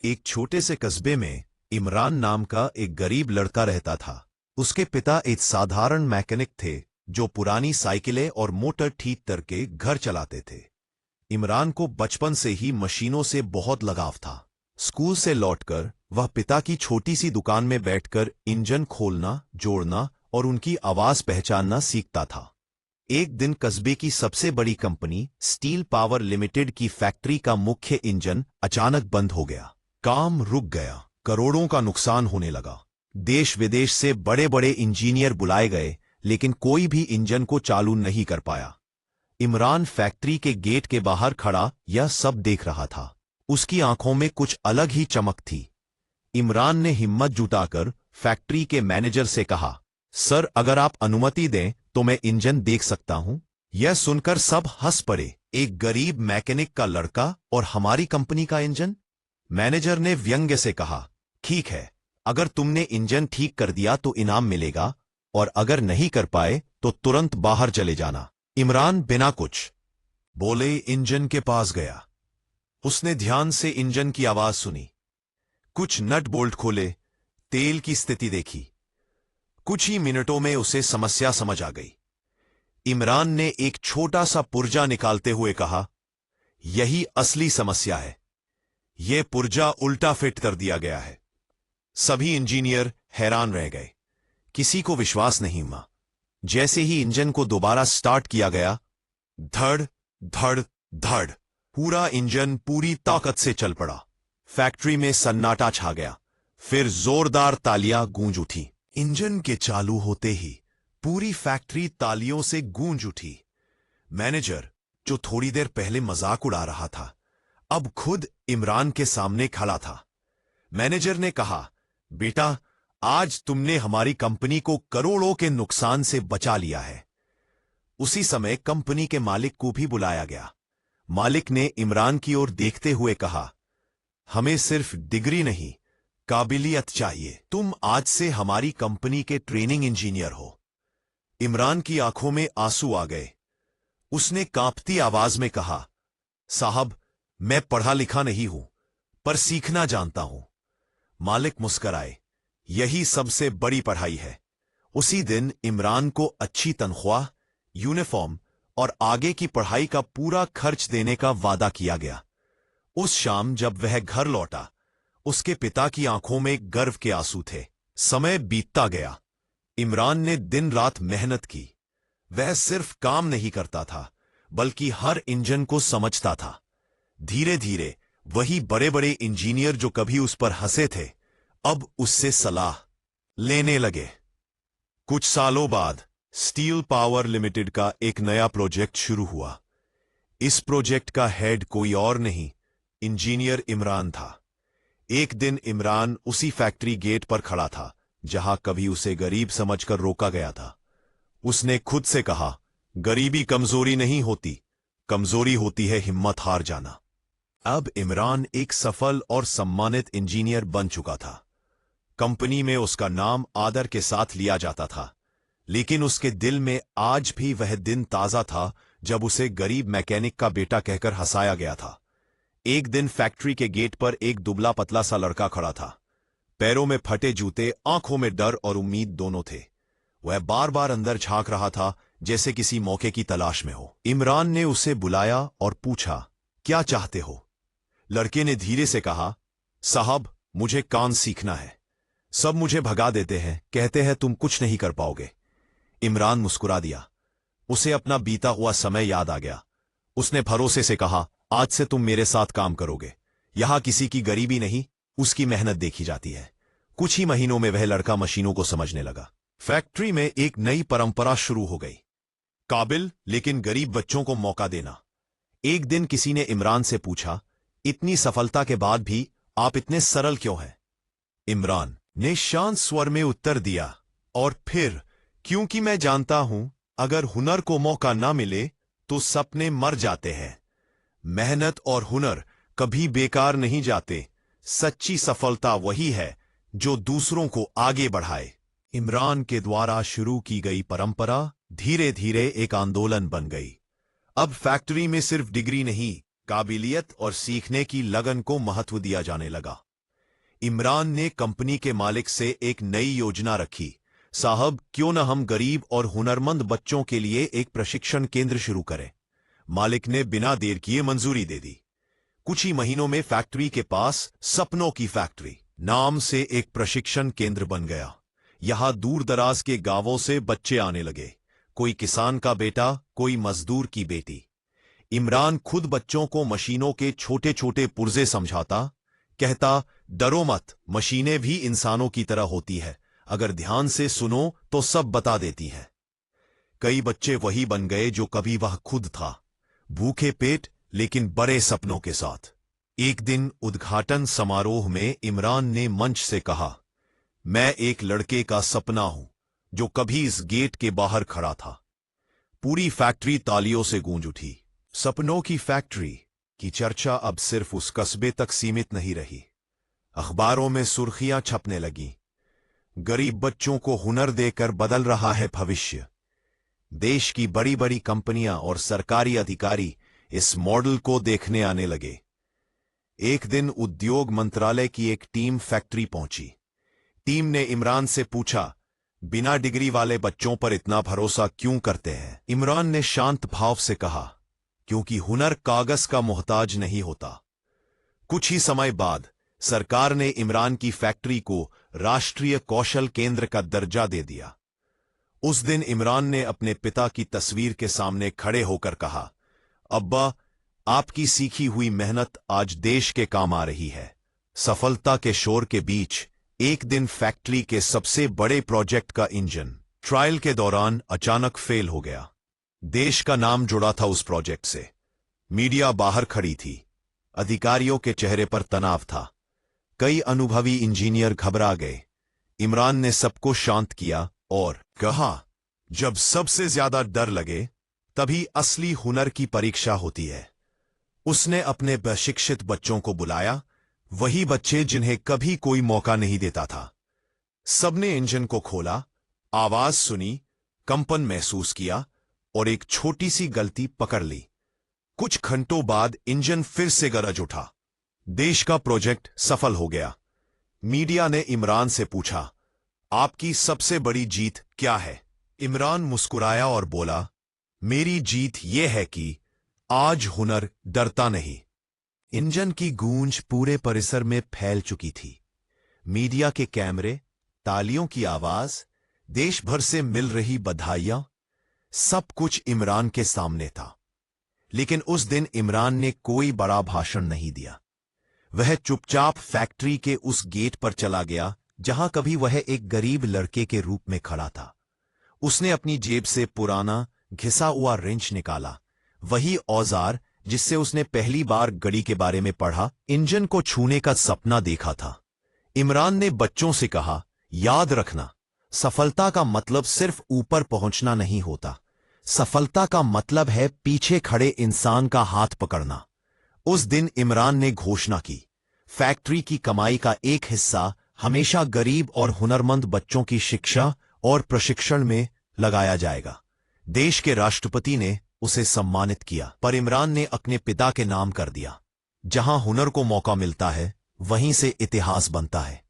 एक छोटे से कस्बे में इमरान नाम का एक गरीब लड़का रहता था। उसके पिता एक साधारण मैकेनिक थे जो पुरानी साइकिलें और मोटर ठीक करके घर चलाते थे। इमरान को बचपन से ही मशीनों से बहुत लगाव था। स्कूल से लौटकर वह पिता की छोटी सी दुकान में बैठकर इंजन खोलना, जोड़ना और उनकी आवाज पहचानना सीखता था। एक दिन कस्बे की सबसे बड़ी कंपनी स्टील पावर लिमिटेड की फैक्ट्री का मुख्य इंजन अचानक बंद हो गया। काम रुक गया, करोड़ों का नुकसान होने लगा। देश विदेश से बड़े बड़े इंजीनियर बुलाए गए, लेकिन कोई भी इंजन को चालू नहीं कर पाया। इमरान फैक्ट्री के गेट के बाहर खड़ा यह सब देख रहा था। उसकी आंखों में कुछ अलग ही चमक थी। इमरान ने हिम्मत जुटाकर फैक्ट्री के मैनेजर से कहा, सर, अगर आप अनुमति दें तो मैं इंजन देख सकता हूं। यह सुनकर सब हंस पड़े। एक गरीब मैकेनिक का लड़का और हमारी कंपनी का इंजन? मैनेजर ने व्यंग्य से कहा, ठीक है, अगर तुमने इंजन ठीक कर दिया तो इनाम मिलेगा, और अगर नहीं कर पाए तो तुरंत बाहर चले जाना। इमरान बिना कुछ बोले इंजन के पास गया। उसने ध्यान से इंजन की आवाज सुनी, कुछ नट बोल्ट खोले, तेल की स्थिति देखी। कुछ ही मिनटों में उसे समस्या समझ आ गई। इमरान ने एक छोटा सा पुर्जा निकालते हुए कहा, यही असली समस्या है। यह पुर्जा उल्टा फिट कर दिया गया है। सभी इंजीनियर हैरान रह गए। किसी को विश्वास नहीं हुआ। जैसे ही इंजन को दोबारा स्टार्ट किया गया, धड़ धड़ धड़, पूरा इंजन पूरी ताकत से चल पड़ा। फैक्ट्री में सन्नाटा छा गया। फिर जोरदार तालियां गूंज उठी। इंजन के चालू होते ही पूरी फैक्ट्री तालियों से गूंज उठी। मैनेजर, जो थोड़ी देर पहले मजाक उड़ा रहा था, अब खुद इमरान के सामने खड़ा था। मैनेजर ने कहा, बेटा, आज तुमने हमारी कंपनी को करोड़ों के नुकसान से बचा लिया है। उसी समय कंपनी के मालिक को भी बुलाया गया। मालिक ने इमरान की ओर देखते हुए कहा, हमें सिर्फ डिग्री नहीं, काबिलियत चाहिए। तुम आज से हमारी कंपनी के ट्रेनिंग इंजीनियर हो। इमरान की आंखों में आंसू आ गए। उसने कांपती आवाज में कहा, साहब, मैं पढ़ा लिखा नहीं हूं, पर सीखना जानता हूं। मालिक मुस्कराए, यही सबसे बड़ी पढ़ाई है। उसी दिन इमरान को अच्छी तनख्वाह, यूनिफॉर्म और आगे की पढ़ाई का पूरा खर्च देने का वादा किया गया। उस शाम जब वह घर लौटा, उसके पिता की आंखों में गर्व के आंसू थे। समय बीतता गया। इमरान ने दिन रात मेहनत की। वह सिर्फ काम नहीं करता था, बल्कि हर इंजन को समझता था। धीरे धीरे वही बड़े बड़े इंजीनियर जो कभी उस पर हंसे थे, अब उससे सलाह लेने लगे। कुछ सालों बाद स्टील पावर लिमिटेड का एक नया प्रोजेक्ट शुरू हुआ। इस प्रोजेक्ट का हेड कोई और नहीं, इंजीनियर इमरान था। एक दिन इमरान उसी फैक्ट्री गेट पर खड़ा था जहां कभी उसे गरीब समझकर रोका गया था। उसने खुद से कहा, गरीबी कमजोरी नहीं होती, कमजोरी होती है हिम्मत हार जाना। अब इमरान एक सफल और सम्मानित इंजीनियर बन चुका था। कंपनी में उसका नाम आदर के साथ लिया जाता था, लेकिन उसके दिल में आज भी वह दिन ताजा था जब उसे गरीब मैकेनिक का बेटा कहकर हंसाया गया था। एक दिन फैक्ट्री के गेट पर एक दुबला पतला सा लड़का खड़ा था। पैरों में फटे जूते, आंखों में डर और उम्मीद दोनों थे। वह बार बार अंदर झांक रहा था, जैसे किसी मौके की तलाश में हो। इमरान ने उसे बुलाया और पूछा, क्या चाहते हो? लड़के ने धीरे से कहा, साहब, मुझे काम सीखना है। सब मुझे भगा देते हैं, कहते हैं तुम कुछ नहीं कर पाओगे। इमरान मुस्कुरा दिया। उसे अपना बीता हुआ समय याद आ गया। उसने भरोसे से कहा, आज से तुम मेरे साथ काम करोगे। यहां किसी की गरीबी नहीं, उसकी मेहनत देखी जाती है। कुछ ही महीनों में वह लड़का मशीनों को समझने लगा। फैक्ट्री में एक नई परंपरा शुरू हो गई, काबिल लेकिन गरीब बच्चों को मौका देना। एक दिन किसी ने इमरान से पूछा, इतनी सफलता के बाद भी आप इतने सरल क्यों हैं? इमरान ने शांत स्वर में उत्तर दिया, और फिर, क्योंकि मैं जानता हूं, अगर हुनर को मौका ना मिले तो सपने मर जाते हैं। मेहनत और हुनर कभी बेकार नहीं जाते। सच्ची सफलता वही है जो दूसरों को आगे बढ़ाए। इमरान के द्वारा शुरू की गई परंपरा धीरे धीरे एक आंदोलन बन गई। अब फैक्ट्री में सिर्फ डिग्री नहीं, काबिलियत और सीखने की लगन को महत्व दिया जाने लगा। इमरान ने कंपनी के मालिक से एक नई योजना रखी। साहब, क्यों न हम गरीब और हुनरमंद बच्चों के लिए एक प्रशिक्षण केंद्र शुरू करें। मालिक ने बिना देर किए मंजूरी दे दी। कुछ ही महीनों में फैक्ट्री के पास सपनों की फैक्ट्री नाम से एक प्रशिक्षण केंद्र बन गया। यहां दूर दराज के गांवों से बच्चे आने लगे, कोई किसान का बेटा, कोई मजदूर की बेटी। इमरान खुद बच्चों को मशीनों के छोटे छोटे पुर्जे समझाता, कहता, डरो मत, मशीनें भी इंसानों की तरह होती है, अगर ध्यान से सुनो तो सब बता देती है। कई बच्चे वही बन गए जो कभी वह खुद था, भूखे पेट लेकिन बड़े सपनों के साथ। एक दिन उद्घाटन समारोह में इमरान ने मंच से कहा, मैं एक लड़के का सपना हूं जो कभी इस गेट के बाहर खड़ा था। पूरी फैक्ट्री तालियों से गूंज उठी। सपनों की फैक्ट्री की चर्चा अब सिर्फ उस कस्बे तक सीमित नहीं रही। अखबारों में सुर्खियां छपने लगीं, गरीब बच्चों को हुनर देकर बदल रहा है भविष्य। देश की बड़ी बड़ी कंपनियां और सरकारी अधिकारी इस मॉडल को देखने आने लगे। एक दिन उद्योग मंत्रालय की एक टीम फैक्ट्री पहुंची। टीम ने इमरान से पूछा, बिना डिग्री वाले बच्चों पर इतना भरोसा क्यों करते हैं? इमरान ने शांत भाव से कहा, क्योंकि हुनर कागज का मोहताज नहीं होता। कुछ ही समय बाद सरकार ने इमरान की फैक्ट्री को राष्ट्रीय कौशल केंद्र का दर्जा दे दिया। उस दिन इमरान ने अपने पिता की तस्वीर के सामने खड़े होकर कहा, अब्बा, आपकी सीखी हुई मेहनत आज देश के काम आ रही है। सफलता के शोर के बीच एक दिन फैक्ट्री के सबसे बड़े प्रोजेक्ट का इंजन ट्रायल के दौरान अचानक फेल हो गया। देश का नाम जुड़ा था उस प्रोजेक्ट से। मीडिया बाहर खड़ी थी, अधिकारियों के चेहरे पर तनाव था, कई अनुभवी इंजीनियर घबरा गए। इमरान ने सबको शांत किया और कहा, जब सबसे ज्यादा डर लगे तभी असली हुनर की परीक्षा होती है। उसने अपने प्रशिक्षित बच्चों को बुलाया, वही बच्चे जिन्हें कभी कोई मौका नहीं देता था। सबने इंजन को खोला, आवाज सुनी, कंपन महसूस किया और एक छोटी सी गलती पकड़ ली। कुछ घंटों बाद इंजन फिर से गरज उठा। देश का प्रोजेक्ट सफल हो गया। मीडिया ने इमरान से पूछा, आपकी सबसे बड़ी जीत क्या है? इमरान मुस्कुराया और बोला, मेरी जीत यह है कि आज हुनर डरता नहीं। इंजन की गूंज पूरे परिसर में फैल चुकी थी। मीडिया के कैमरे, तालियों की आवाज, देश भर से मिल रही बधाइयां, सब कुछ इमरान के सामने था। लेकिन उस दिन इमरान ने कोई बड़ा भाषण नहीं दिया। वह चुपचाप फैक्ट्री के उस गेट पर चला गया जहां कभी वह एक गरीब लड़के के रूप में खड़ा था। उसने अपनी जेब से पुराना घिसा हुआ रिंच निकाला, वही औजार जिससे उसने पहली बार गड़ी के बारे में पढ़ा, इंजन को छूने का सपना देखा था। इमरान ने बच्चों से कहा, याद रखना, सफलता का मतलब सिर्फ ऊपर पहुंचना नहीं होता। सफलता का मतलब है पीछे खड़े इंसान का हाथ पकड़ना। उस दिन इमरान ने घोषणा की, फैक्ट्री की कमाई का एक हिस्सा हमेशा गरीब और हुनरमंद बच्चों की शिक्षा और प्रशिक्षण में लगाया जाएगा। देश के राष्ट्रपति ने उसे सम्मानित किया, पर इमरान ने अपने पिता के नाम कर दिया। जहां हुनर को मौका मिलता है, वहीं से इतिहास बनता है।